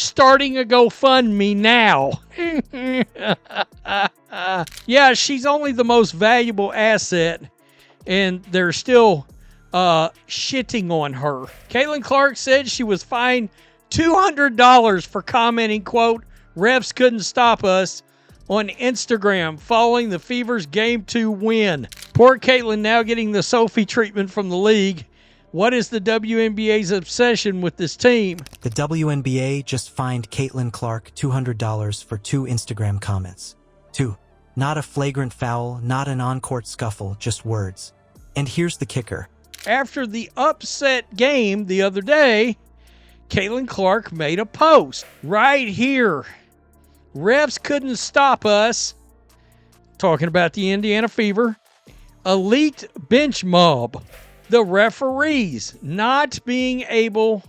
starting a GoFundMe now. Yeah, she's only the most valuable asset, and they're still shitting on her. Caitlin Clark said she was fined $200 for commenting, quote, "Refs couldn't stop us," on Instagram following the Fever's Game 2 win. Poor Caitlin now getting the Sophie treatment from the league. What is the WNBA's obsession with this team? The WNBA just fined Caitlin Clark $200 for 2 Instagram comments. 2. Not a flagrant foul, not an on-court scuffle, just words. And here's the kicker. After the upset game the other day, Caitlin Clark made a post right here. Refs couldn't stop us. Talking about the Indiana Fever. Elite bench mob. The referees not being able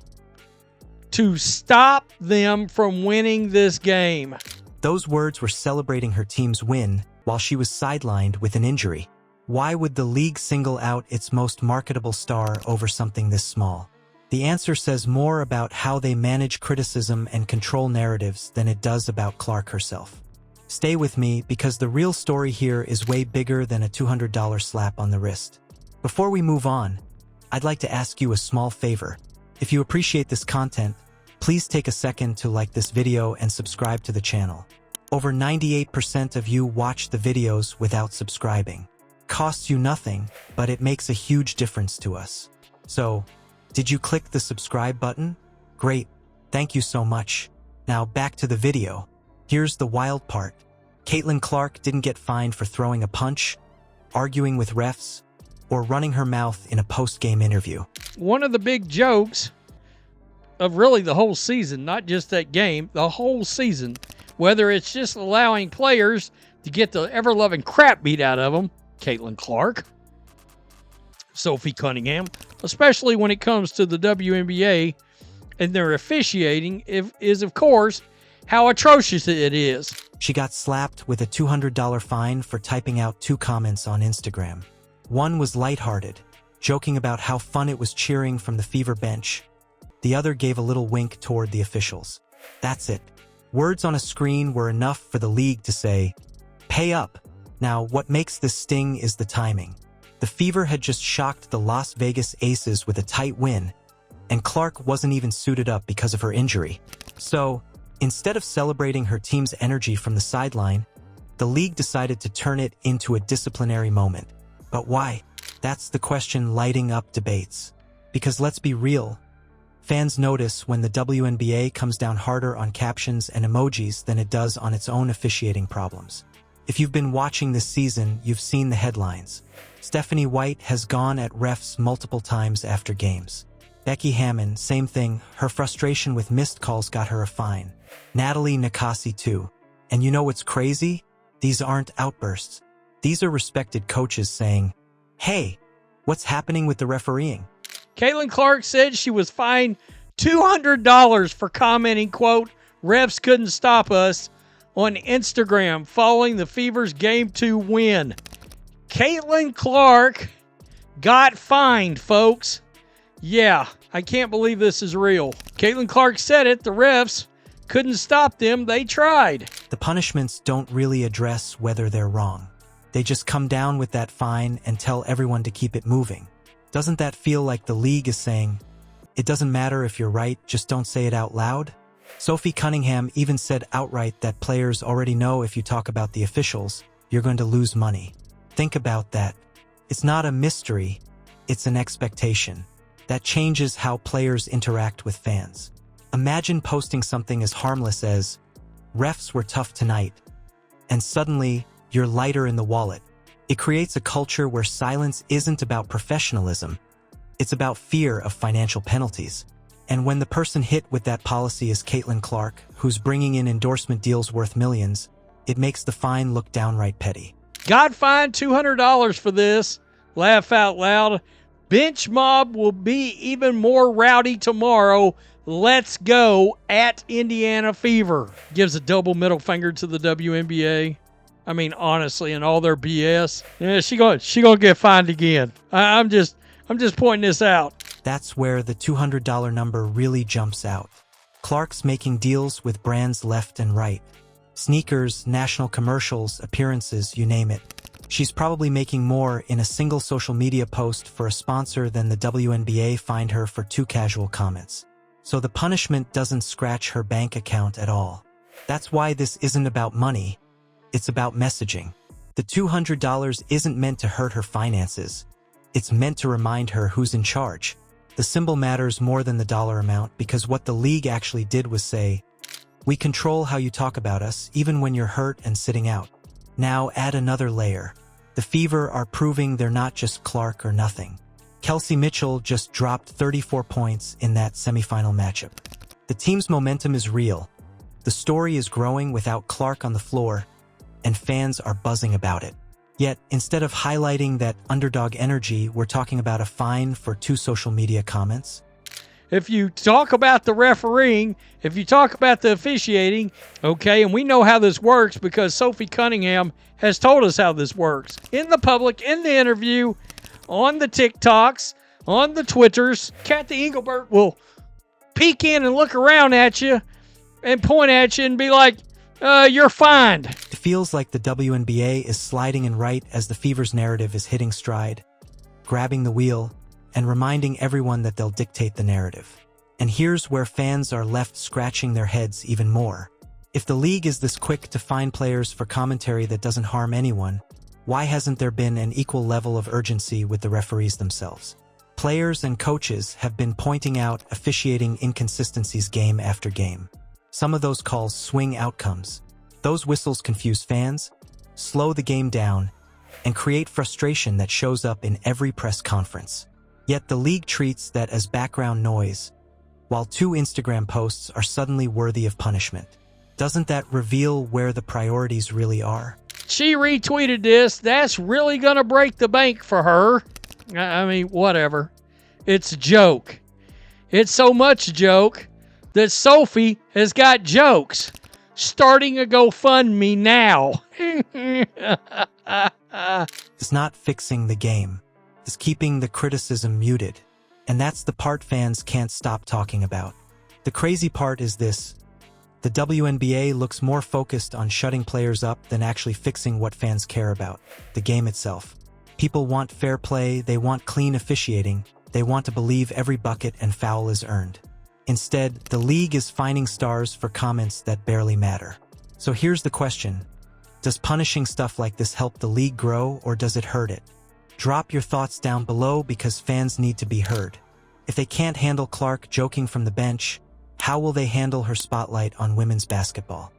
to stop them from winning this game. Those words were celebrating her team's win while she was sidelined with an injury. Why would the league single out its most marketable star over something this small? The answer says more about how they manage criticism and control narratives than it does about Clark herself. Stay with me, because the real story here is way bigger than a $200 slap on the wrist. Before we move on, I'd like to ask you a small favor. If you appreciate this content, please take a second to like this video and subscribe to the channel. Over 98% of you watch the videos without subscribing. Costs you nothing, but it makes a huge difference to us. So, did you click the subscribe button? Great, thank you so much. Now back to the video. Here's the wild part. Caitlin Clark didn't get fined for throwing a punch, arguing with refs, or running her mouth in a post-game interview. One of the big jokes of really the whole season, not just that game, the whole season, whether it's just allowing players to get the ever-loving crap beat out of them, Caitlin Clark, Sophie Cunningham, especially when it comes to the WNBA and their officiating, is of course how atrocious it is. She got slapped with a $200 fine for typing out 2 comments on Instagram. One was lighthearted, joking about how fun it was cheering from the Fever bench. The other gave a little wink toward the officials. That's it. Words on a screen were enough for the league to say, "Pay up." Now, what makes this sting is the timing. The Fever had just shocked the Las Vegas Aces with a tight win, and Clark wasn't even suited up because of her injury. So, instead of celebrating her team's energy from the sideline, the league decided to turn it into a disciplinary moment. But why? That's the question lighting up debates. Because let's be real, fans notice when the WNBA comes down harder on captions and emojis than it does on its own officiating problems. If you've been watching this season, you've seen the headlines. Stephanie White has gone at refs multiple times after games. Becky Hammon, same thing, her frustration with missed calls got her a fine. Natalie Nakasi too. And you know what's crazy? These aren't outbursts. These are respected coaches saying, "Hey, what's happening with the refereeing?" Caitlin Clark said she was fined $200 for commenting, quote, "Refs couldn't stop us," on Instagram following the Fever's Game 2 win. Caitlin Clark got fined, folks. Yeah, I can't believe this is real. Caitlin Clark said it. The refs couldn't stop them. They tried. The punishments don't really address whether they're wrong. They just come down with that fine and tell everyone to keep it moving. Doesn't that feel like the league is saying, it doesn't matter if you're right, just don't say it out loud? Sophie Cunningham even said outright that players already know if you talk about the officials, you're going to lose money. Think about that. It's not a mystery, it's an expectation. That changes how players interact with fans. Imagine posting something as harmless as, "Refs were tough tonight," and suddenly, you're lighter in the wallet. It creates a culture where silence isn't about professionalism. It's about fear of financial penalties. And when the person hit with that policy is Caitlin Clark, who's bringing in endorsement deals worth millions, it makes the fine look downright petty. Got fined $200 for this. Laugh out loud. Bench mob will be even more rowdy tomorrow. Let's go at Indiana Fever. Gives a double middle finger to the WNBA. I mean, honestly, in all their BS, yeah, she gonna get fined again. I'm just pointing this out. That's where the $200 number really jumps out. Clark's making deals with brands left and right. Sneakers, national commercials, appearances, you name it. She's probably making more in a single social media post for a sponsor than the WNBA fined her for 2 casual comments. So the punishment doesn't scratch her bank account at all. That's why this isn't about money. It's about messaging. The $200 isn't meant to hurt her finances. It's meant to remind her who's in charge. The symbol matters more than the dollar amount because what the league actually did was say, "We control how you talk about us, even when you're hurt and sitting out." Now add another layer. The Fever are proving they're not just Clark or nothing. Kelsey Mitchell just dropped 34 points in that semifinal matchup. The team's momentum is real. The story is growing without Clark on the floor, and fans are buzzing about it. Yet, instead of highlighting that underdog energy, we're talking about a fine for 2 social media comments. If you talk about the refereeing, if you talk about the officiating, okay, and we know how this works because Sophie Cunningham has told us how this works. In the public, in the interview, on the TikToks, on the Twitters, Kathy Engelbert will peek in and look around at you and point at you and be like, you're fined. It feels like the WNBA is sliding in right as the Fever's narrative is hitting stride, grabbing the wheel, and reminding everyone that they'll dictate the narrative. And here's where fans are left scratching their heads even more. If the league is this quick to fine players for commentary that doesn't harm anyone, why hasn't there been an equal level of urgency with the referees themselves? Players and coaches have been pointing out officiating inconsistencies game after game. Some of those calls swing outcomes. Those whistles confuse fans, slow the game down, and create frustration that shows up in every press conference. Yet the league treats that as background noise, while 2 Instagram posts are suddenly worthy of punishment. Doesn't that reveal where the priorities really are? She retweeted this. That's really going to break the bank for her. I mean, whatever. It's a joke. It's so much joke that Sophie has got jokes. Starting a GoFundMe now. It's not fixing the game. It's keeping the criticism muted. And that's the part fans can't stop talking about. The crazy part is this. The WNBA looks more focused on shutting players up than actually fixing what fans care about, the game itself. People want fair play, they want clean officiating, they want to believe every bucket and foul is earned. Instead, the league is fining stars for comments that barely matter. So here's the question. Does punishing stuff like this help the league grow or does it hurt it? Drop your thoughts down below because fans need to be heard. If they can't handle Clark joking from the bench, how will they handle her spotlight on women's basketball?